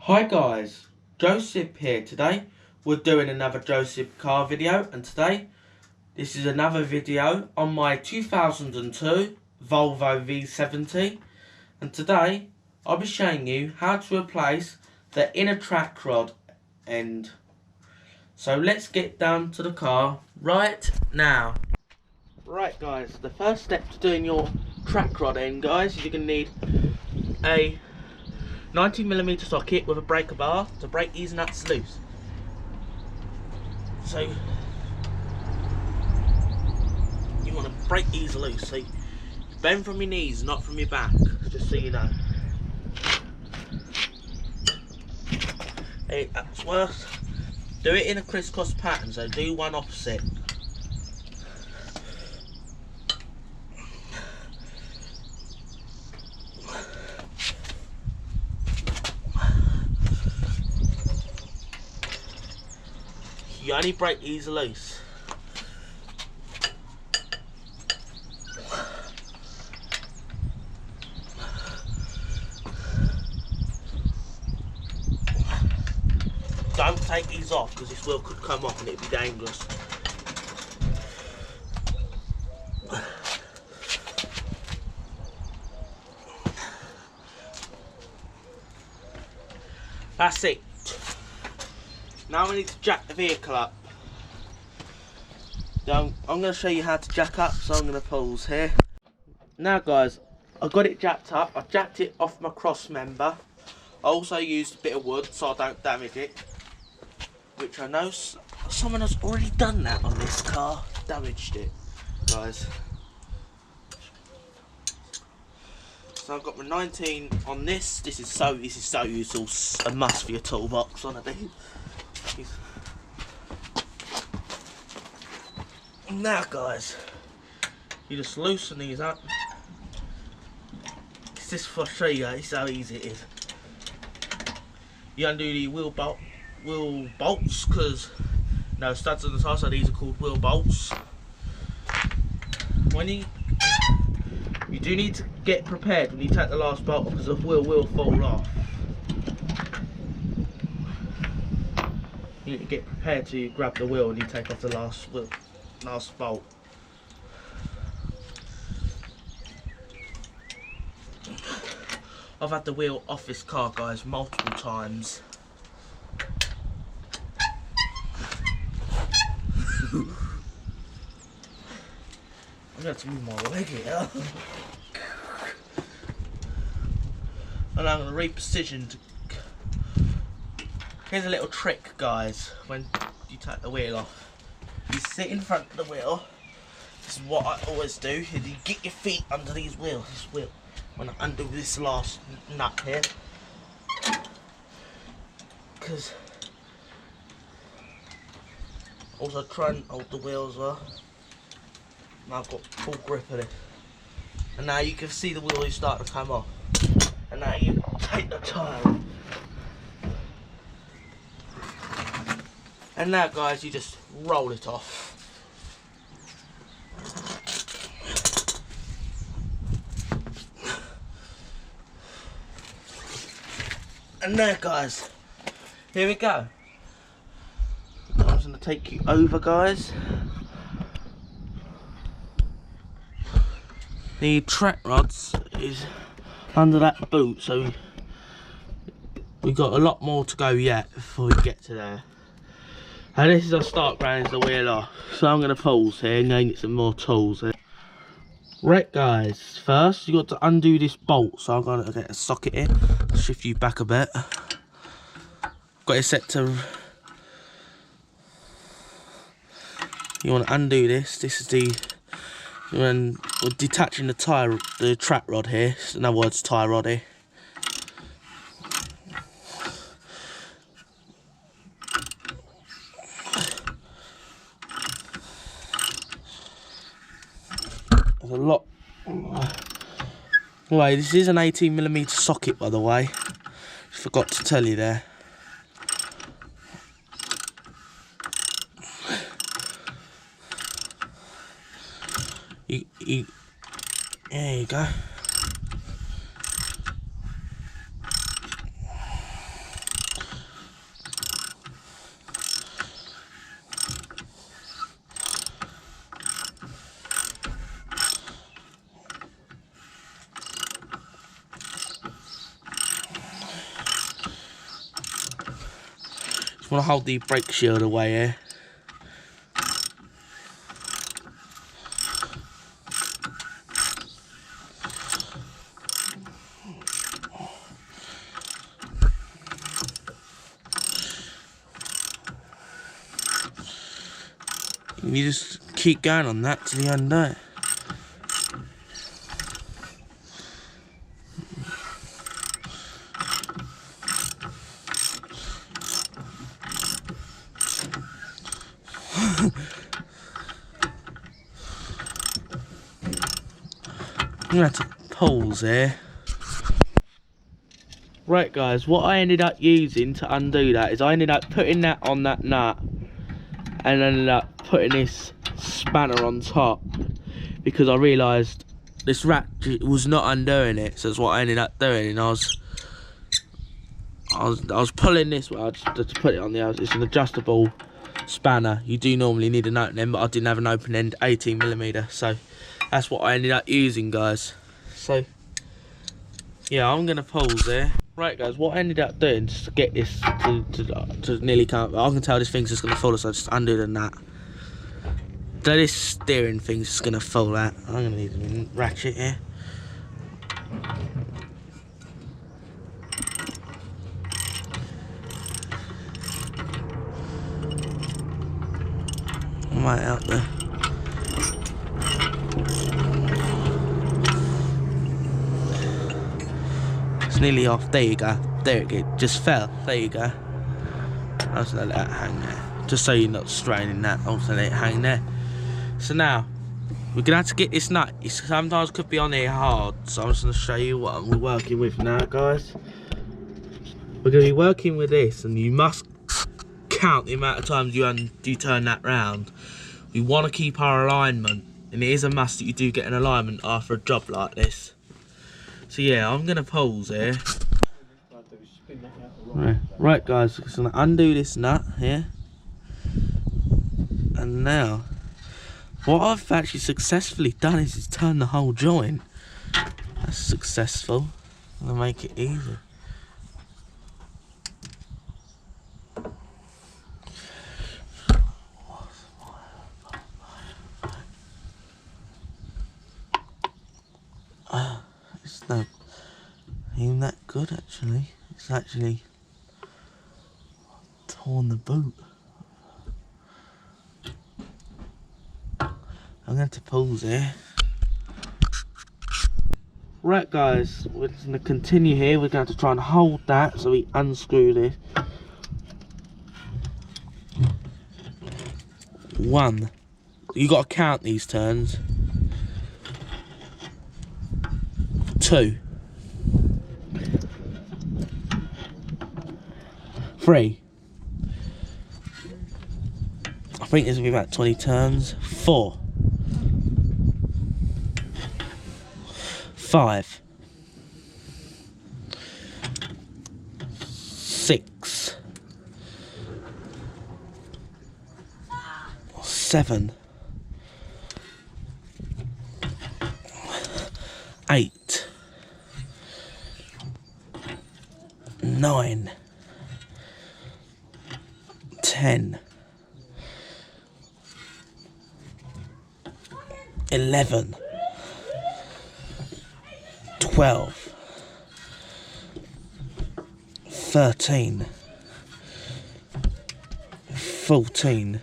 Hi guys, Joseph here. Today we're doing another Joseph car video, and today this is another video on my 2002 Volvo V70, and today I'll be showing you how to replace the inner track rod end. So let's get down to the car right now. Right guys, the first step to doing your track rod end, guys, is you're going to need a 90mm socket with a breaker bar to break these nuts loose. So you want to break these loose. So you bend from your knees, not from your back, just so you know. Hey, that's worse. Do it in a crisscross pattern, so do one opposite. You only break these loose. Don't take these off because this wheel could come off and it'd be dangerous. That's it. Now we need to jack the vehicle up. I'm going to show you how to jack up, so I'm going to pause here. Now guys, I've got it jacked up. I've jacked it off my cross member. I also used a bit of wood so I don't damage it, which I know someone has already done that on this car, damaged it, guys. So I've got my 19 on this. This is so useful, a must for your toolbox on a day. Now guys, you just loosen these up. It's just for show you guys how easy it is. You undo the wheel bolts, because no studs on the side, so these are called wheel bolts. When you do need to get prepared when you take the last bolt off, because the wheel will fall off. You need to get prepared to grab the wheel and you take off the last bolt. I've had the wheel off this car, guys, multiple times. I'm going to move my leg here. And I'm going to reposition. Here's a little trick, guys, when you take the wheel off. You sit in front of the wheel. This is what I always do. Is you get your feet under these wheels. This wheel. When I undo this last nut here, because also try and hold the wheel as well. And I've got full grip of it. And now you can see the wheel is starting to come off. And now you take the tyre. And now guys, you just roll it off. And there guys, here we go. I'm just going to take you over, guys. The track rods is under that boot, so we've got a lot more to go yet before we get to there. And this is our start ground, is the wheel off. So I'm going to pause here and then get some more tools here. Right guys, first you got to undo this bolt, so I'm going to get a socket in, shift you back a bit. Got it set to, you want to undo this. This is the, when we're detaching the track rod here, in other words tie rod here. There's a lot. Anyway, this is an 18mm socket, by the way. Forgot to tell you there. There you go. want to hold the brake shield away here. You just keep going on that till you undo it. I'm gonna have to pause here. Right guys, what I ended up using to undo that is I ended up putting that on that nut and ended up putting this spanner on top because I realised this ratchet was not undoing it, so that's what I ended up doing. And I was pulling this, well, I just to put it on the other. It's an adjustable spanner. You do normally need an open end, but I didn't have an open end 18mm, so that's what I ended up using, guys. So yeah, I'm gonna pause there. Right guys, what I ended up doing just to get this to nearly come up, I can tell this thing's just gonna fall, so I just undo the nut. So this steering thing's just gonna fall out. I'm gonna need a ratchet here. Right out there. It's nearly off. There you go. There it just fell. There you go. I'll just let that hang there. Just so you're not straining that. I'll just let it hang there. So now, we're gonna have to get this nut. It sometimes could be on here hard. So I'm just gonna show you what we're working with now, guys. We're gonna be working with this, and you must count the amount of times you turn that round. We want to keep our alignment, and it is a must that you do get an alignment after a job like this. So yeah, I'm gonna pause here. Right guys, I'm just gonna undo this nut here, and now what I've actually successfully done is turn the whole joint. That's successful. I'm gonna make it easy. It's not even that good actually. It's actually torn the boot. I'm gonna have to pause here. Right guys, we're just gonna continue here. We're gonna have to try and hold that so we unscrew this. 1. You gotta count these turns. 2. 3. I think there's gonna be about 20 turns. 4. 5. 6. 7. 8. 9. 10. 11. 12. 13. 14.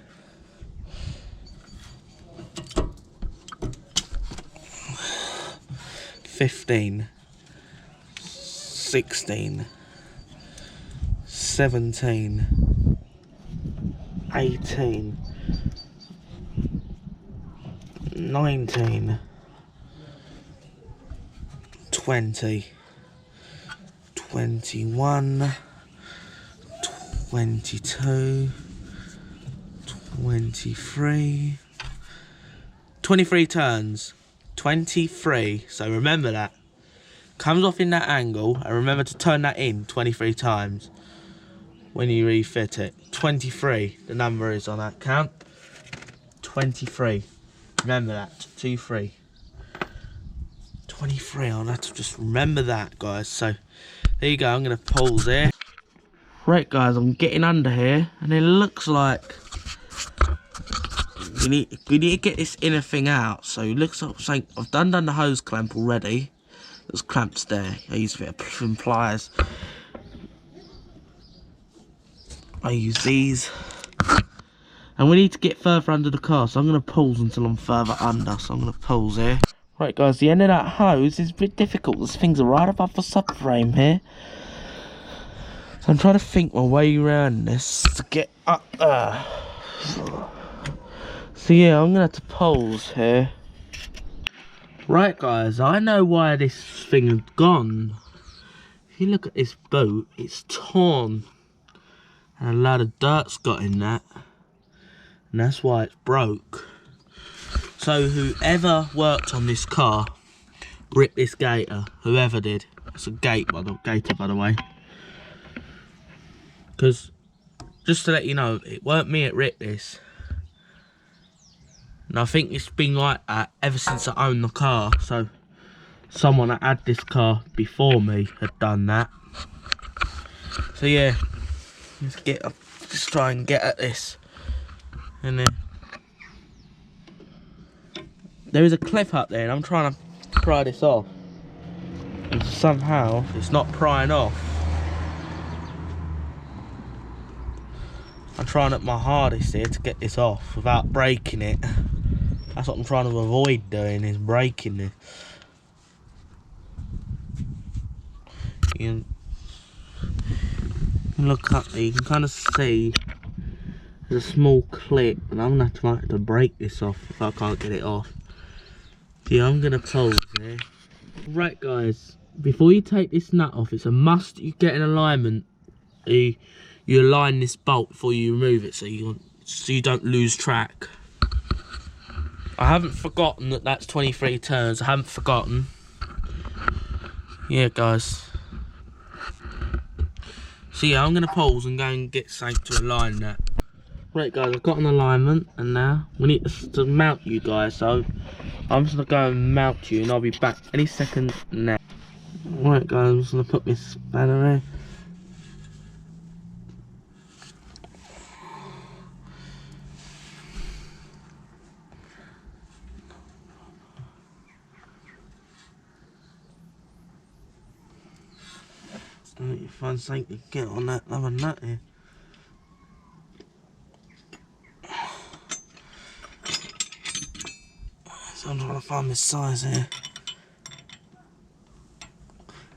15. 16. 17. 18. 19. 20. 21. 22. 23. 23 turns. 23. So remember that. Comes off in that angle, and remember to turn that in 23 times when you refit it. 23, the number is on that count. 23. Remember that. 23. 23. I'll have to just remember that, guys. So there you go. I'm going to pause there. Right guys, I'm getting under here and it looks like we need to get this inner thing out. So it looks like I've done the hose clamp already. There's clamps there. I use a bit of pliers. I use these. And we need to get further under the car, so I'm going to pause until I'm further under. So I'm going to pause here. Right guys, the end of that hose is a bit difficult. These things are right above the subframe here. So I'm trying to think my way around this to get up there. So yeah, I'm going to have to pause here. Right guys, I know why this thing has gone. If you look at this boot, it's torn. And a lot of dirt's got in that. And that's why it's broke. So whoever worked on this car ripped this gator. Whoever did. It's a gator by the way. Because, just to let you know, it weren't me that ripped this. And I think it's been like that ever since I owned the car. So, someone that had this car before me had done that. So yeah, just try and get at this. And then there is a clip up there and I'm trying to pry this off. And somehow it's not prying off. I'm trying at my hardest here to get this off without breaking it. That's what I'm trying to avoid doing, is breaking it. You can look up there, you can kind of see there's a small clip, and I'm going to have to break this off if I can't get it off. Yeah, I'm going to pause here. Right guys, before you take this nut off, it's a must you get an alignment. You align this bolt before you remove it so you don't lose track. I haven't forgotten that that's 23 turns. I haven't forgotten. Yeah, guys. So yeah, I'm going to pause and go and get something to align that. Right guys, I've got an alignment and now we need to mount you guys. So I'm just going to go and mount you and I'll be back any second now. Right guys, I'm just going to put this spanner in. I need to find something to get on that other nut here. So I'm trying to find this size here.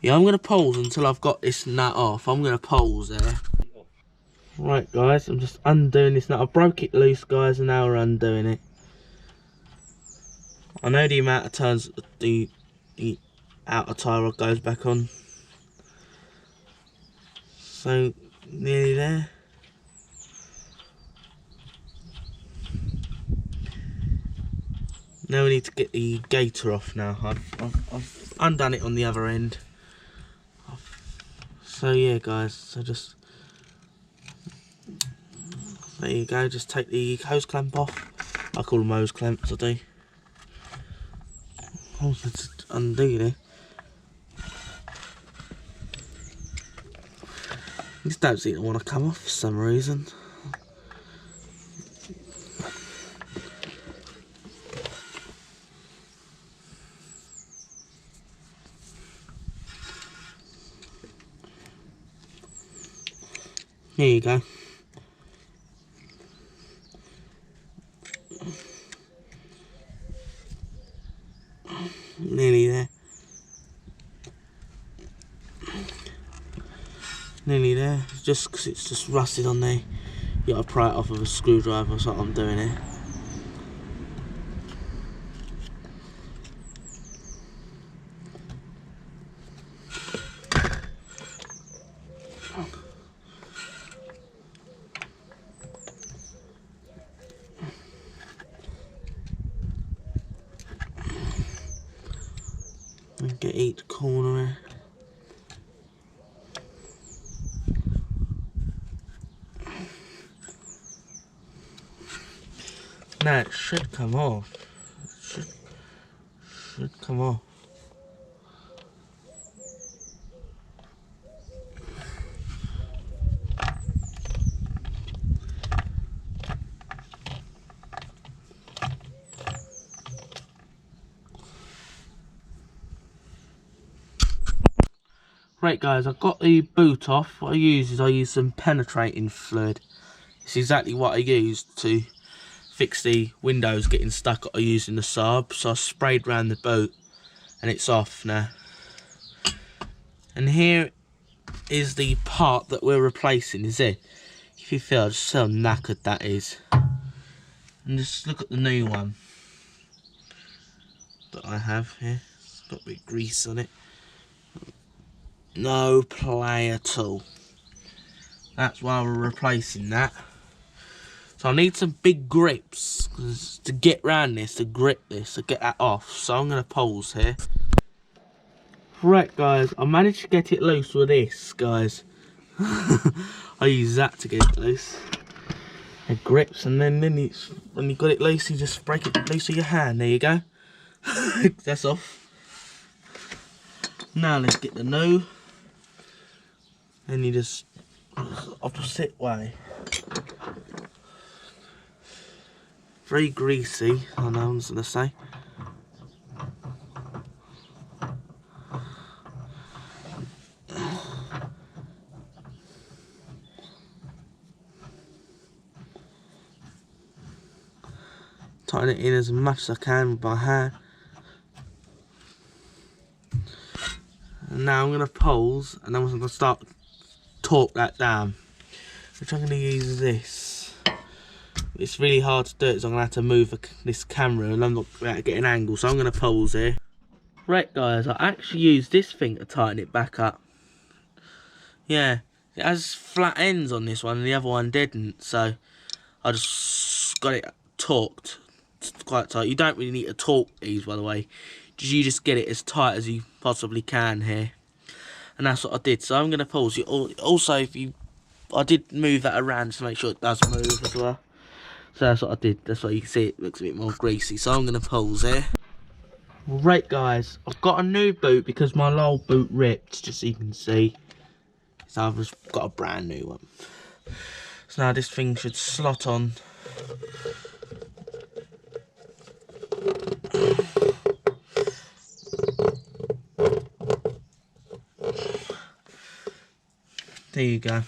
Yeah, I'm going to pause until I've got this nut off. I'm going to pause there. Right guys, I'm just undoing this nut. I broke it loose guys and now we're undoing it. I know the amount of turns the outer tie rod goes back on. So, nearly there. Now we need to get the gator off now. I've undone it on the other end. So yeah guys, so just, there you go, just take the hose clamp off. I call them hose clamps, I do. Oh, just undo there. These don't seem to want to come off for some reason. Here you go. Nearly there. Nearly there. Just because it's just rusted on there. You gotta pry it off with a screwdriver, that's what I'm doing here. And get each corner here. Now it should come off. It should come off. Right guys, I've got the boot off. What I use some penetrating fluid. It's exactly what I used to fix the windows getting stuck I used in the Saab. So I sprayed around the boot and it's off now. And here is the part that we're replacing, is it? If you feel just how knackered that is. And just look at the new one that I have here. It's got a bit of grease on it. No play at all. That's why we're replacing that. So I need some big grips to get round this, to grip this, to get that off. So I'm going to pause here. Right guys, I managed to get it loose with this, guys. I use that to get it loose. It grips, and then when you got it loose, you just break it loose with your hand. There you go. That's off. Now let's get the new. And you just opposite way. Very greasy, I know I was gonna say. Tighten it in as much as I can with my hand. And now I'm gonna pause, and then I'm gonna start torque that down. Which I'm gonna use this. It's really hard to do it, so I'm gonna have to move this camera, and I'm not going to get an angle. So I'm gonna pause here. Right, guys, I actually used this thing to tighten it back up. Yeah, it has flat ends on this one, and the other one didn't. So I just got it torqued. It's quite tight. You don't really need to torque these, by the way. You just get it as tight as you possibly can here, and that's what I did. So I'm going to pause it. Also, I did move that around to make sure it does move as well. So that's what I did. That's why you can see it looks a bit more greasy. So I'm going to pause here. Right guys, I've got a new boot because my old boot ripped, just so you can see. So I've just got a brand new one. So now this thing should slot on. There you go.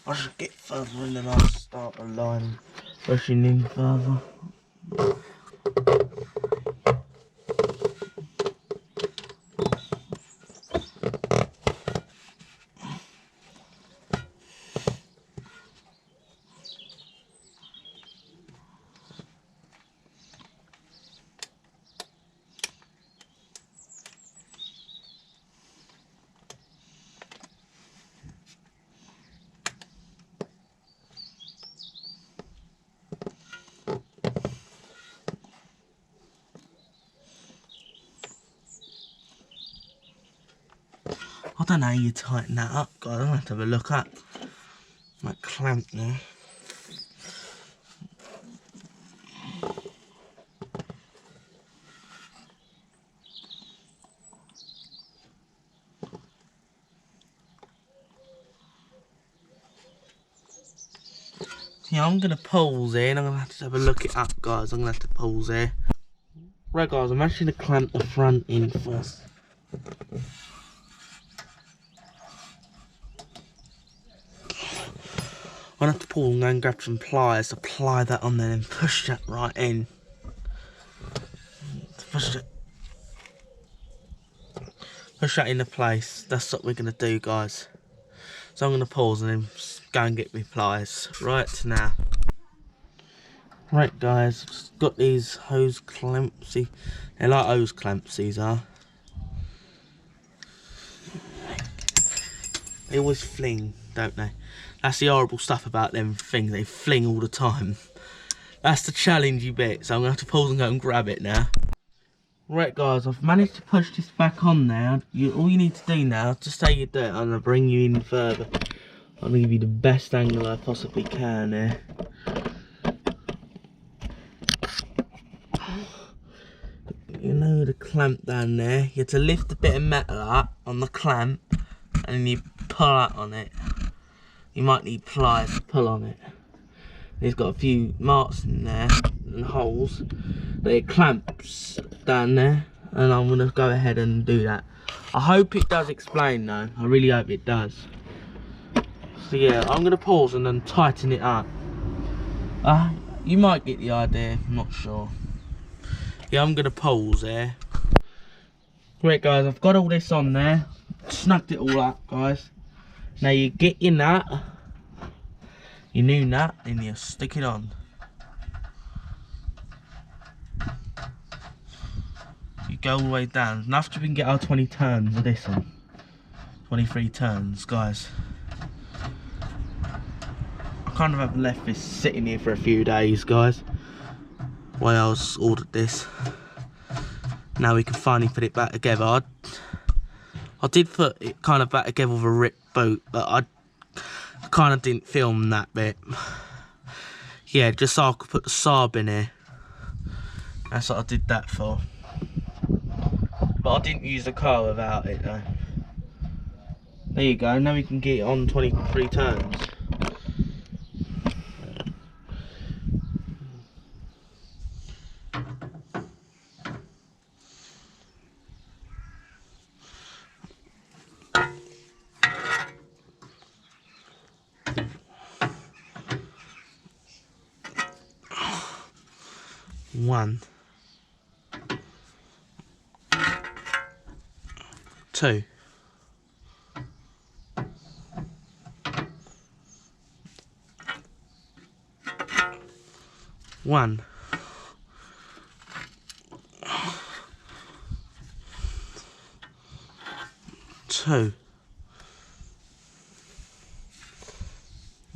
I should get further in and I'll start the line pushing in further. I don't know how you tighten that up, guys. I'm gonna have to have a look at that clamp there. Yeah, I'm gonna pause here and I'm gonna have to have a look it up, guys. I'm gonna have to pause here. Right, guys, I'm actually gonna clamp the front in first. I'm gonna have to pull and go and grab some pliers to apply that on there and push that right in. Push that into place. That's what we're gonna do, guys. So I'm gonna pause and then go and get my pliers right now. Right, guys, just got these hose clamps. See, they're like hose clamps, these are. They always fling, don't they? That's the horrible stuff about them things, they fling all the time. That's the challenging bit, so I'm going to have to pause and go and grab it now. Right guys, I've managed to push this back on now. All you need to do now, just say you do it, I'm going to bring you in further. I'm going to give you the best angle I possibly can here. You know the clamp down there, you have to lift a bit of metal up on the clamp and then you pull out on it. You might need pliers to pull on it. It's got a few marks in there and holes, but it clamps down there, and I'm going to go ahead and do that. I hope it does explain though. I really hope it does. So yeah, I'm gonna pause and then tighten it up. You might get the idea, I'm not sure. Yeah, I'm gonna pause there. Right guys, I've got all this on there. Snugged it all up, guys. Now you get your nut, your new nut, and you stick it on. You go all the way down. Enough to we can get our 20 turns of this one. 23 turns, guys. I kind of have left this sitting here for a few days, guys. While I was ordered this. Now we can finally put it back together. I did put it kind of back together with a ripped boot, but I kind of didn't film that bit. Yeah, just so I could put the Saab in here. That's what I did that for. But I didn't use the car without it though. There you go, now we can get it on 23 turns. One, two, one, two.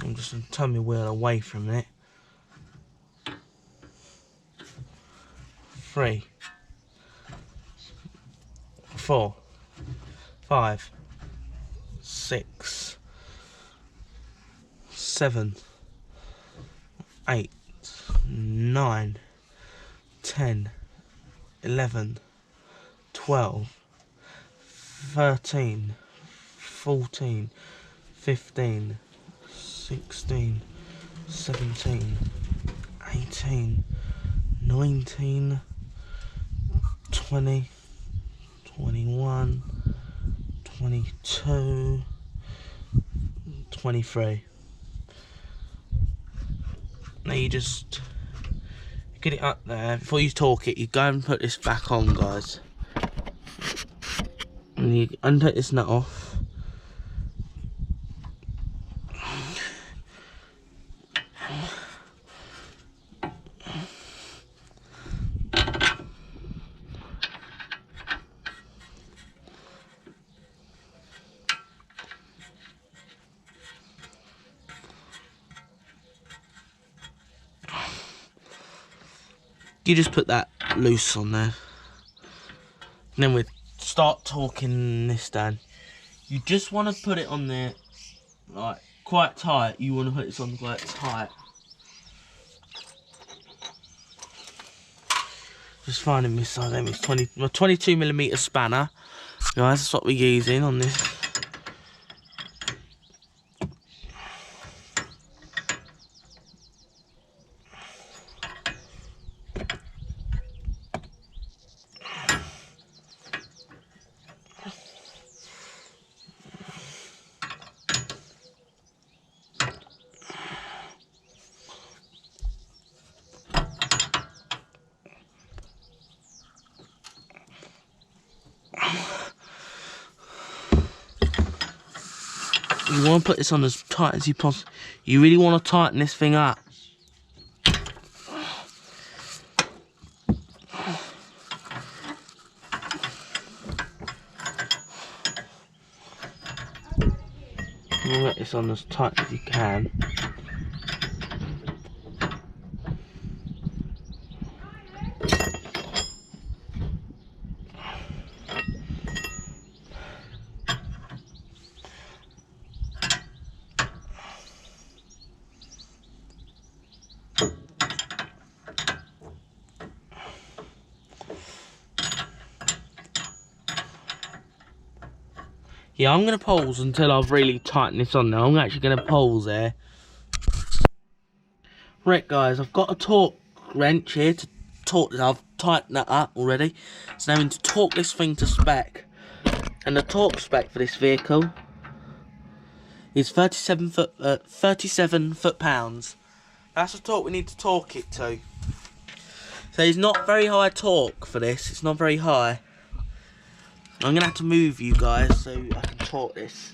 I'm just going to turn my wheel away from it. 3, 4, 5, 6, 7, 8, 9, 10, 11, 12, 13, 14, 15, 16, 17, 18, 19, 20, 21, 22, 23. Now you just get it up there. Before you torque it, you go and put this back on, guys. And you untake this nut off. You just put that loose on there. And then we start torquing this down. You just want to put it on there like quite tight. You want to put this on quite tight. Just finding this side. It's 22mm spanner, guys. That's what we're using on this. You want to put this on as tight as you possibly. You really want to tighten this thing up. You want this on as tight as you can. Yeah, I'm going to pause until I've really tightened this on now. I'm actually going to pause there. Right, guys, I've got a torque wrench here to torque this. I've tightened that up already. So now I need to torque this thing to spec. And the torque spec for this vehicle is 37 foot-pounds. That's the torque we need to torque it to. So it's not very high torque for this. It's not very high. I'm going to have to move you guys so I can torque this.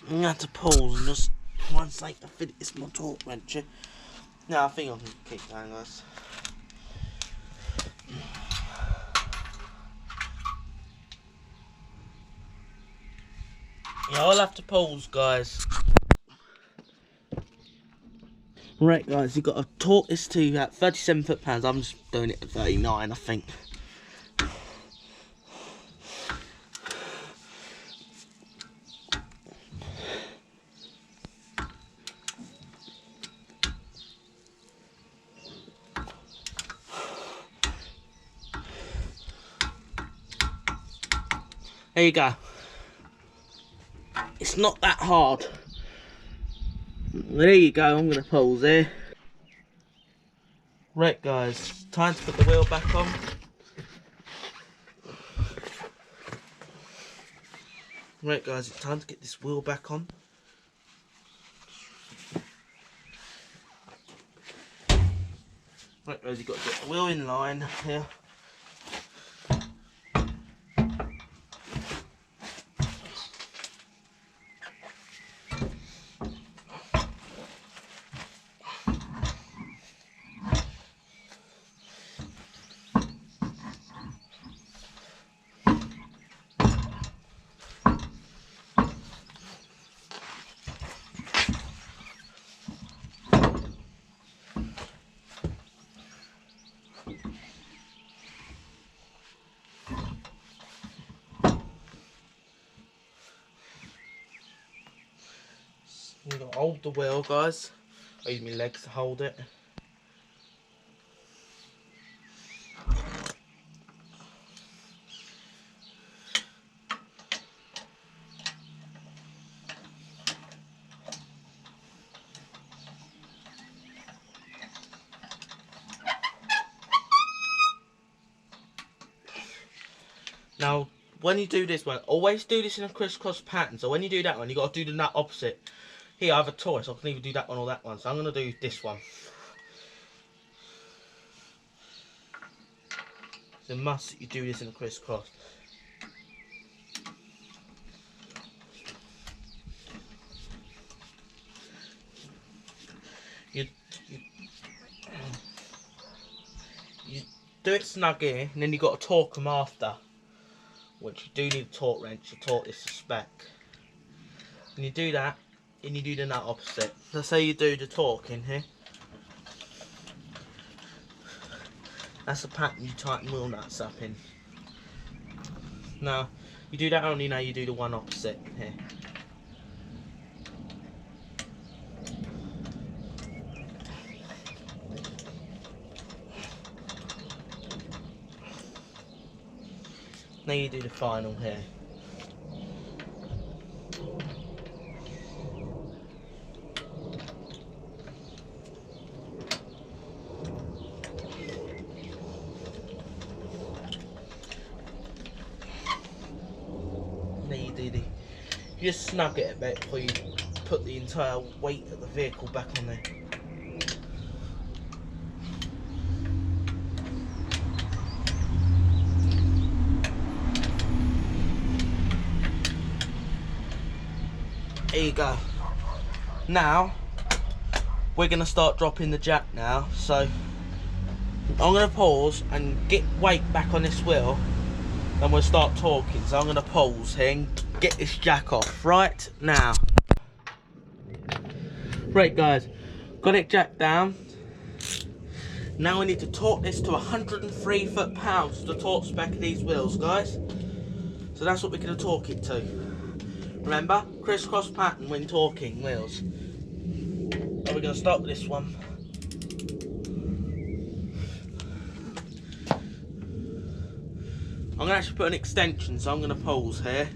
I'm going to have to pause and just one sec I fit this more torque wrench. No, I think I can keep going, guys. Yeah, I'll have to pause, guys. Right, guys, you've got to torque this to at 37 foot-pounds. I'm just doing it at 39, I think. There you go. It's not that hard. There you go, I'm going to pause there. Right guys, time to put the wheel back on. Right guys, it's time to get this wheel back on. Right guys, you've got to get the wheel in line here. You've got to hold the wheel, guys. I use my legs to hold it. Now, when you do this one, always do this in a crisscross pattern. So when you do that one, you got to do the nut opposite. Here, I have a toy, so I can either do that one or that one. So I'm going to do this one. It's a must that you do this in a crisscross. You do it snug here, and then you got to torque them after. Which you do need a torque wrench to torque this to spec. And you do that, and you do the nut opposite. Let's say you do the torque in here. That's the pattern you tighten wheel nuts up in. Now, you do that only now you do the one opposite here. Now you do the final here. Now you do the, you just snug it a bit before you put the entire weight of the vehicle back on there. There you go. Now we're gonna start dropping the jack now, so I'm gonna pause and get weight back on this wheel, then we'll start talking. So I'm gonna pause here and get this jack off right now. Right guys, got it jacked down. Now we need to torque this to 103 foot-pounds to torque spec these wheels, guys. So that's what we're going to torque it to. Remember, crisscross pattern when torquing wheels. So we're going to start with this one. I'm going to actually put an extension, so I'm going to pause here.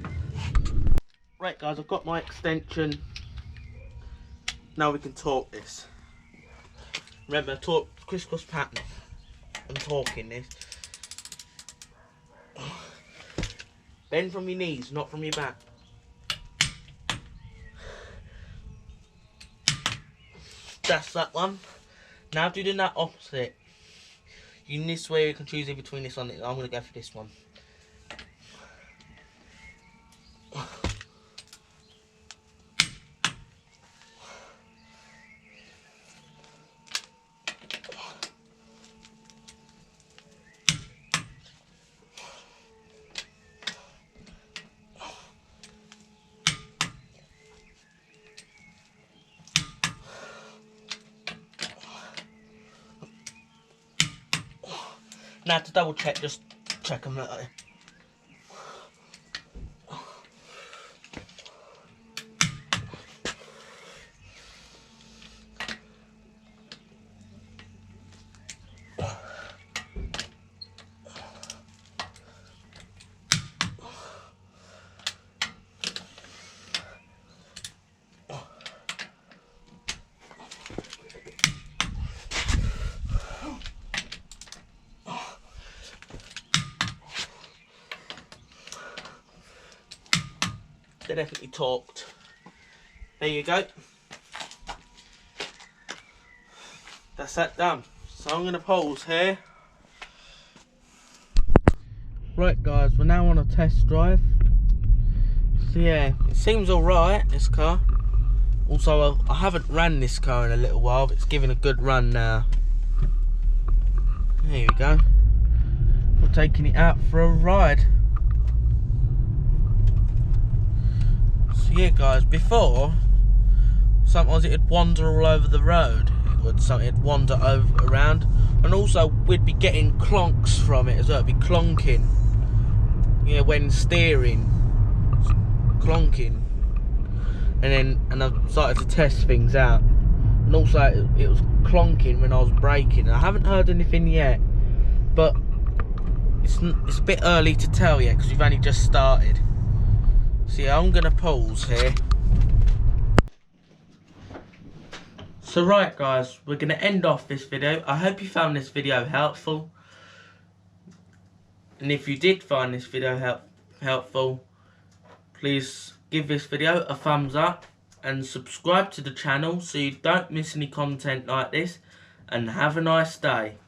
Right guys, I've got my extension. Now we can torque this. Remember, torque crisscross pattern. I'm torquing this. Bend from your knees, not from your back. That's that one. Now doing that opposite. In this way you can choose between this one. I'm going to go for this one. Now to double check, just check them like that. They're definitely torqued. There you go. That's that done. So I'm going to pause here. Right guys, we're now on a test drive. So yeah, it seems alright, this car. Also, I haven't ran this car in a little while, but it's giving a good run now. There we go. We're taking it out for a ride. So yeah guys, before, sometimes it'd wander all over the road. It'd wander around, and also we'd be getting clonks from it as well. It'd be clonking, yeah, when steering, clonking. And I started to test things out, and also it was clonking when I was braking. And I haven't heard anything yet, but it's a bit early to tell yet because we've only just started. So yeah, I'm gonna pause here. So right guys, we're gonna end off this video. I hope you found this video helpful, and if you did find this video helpful, please give this video a thumbs up and subscribe to the channel so you don't miss any content like this, and have a nice day.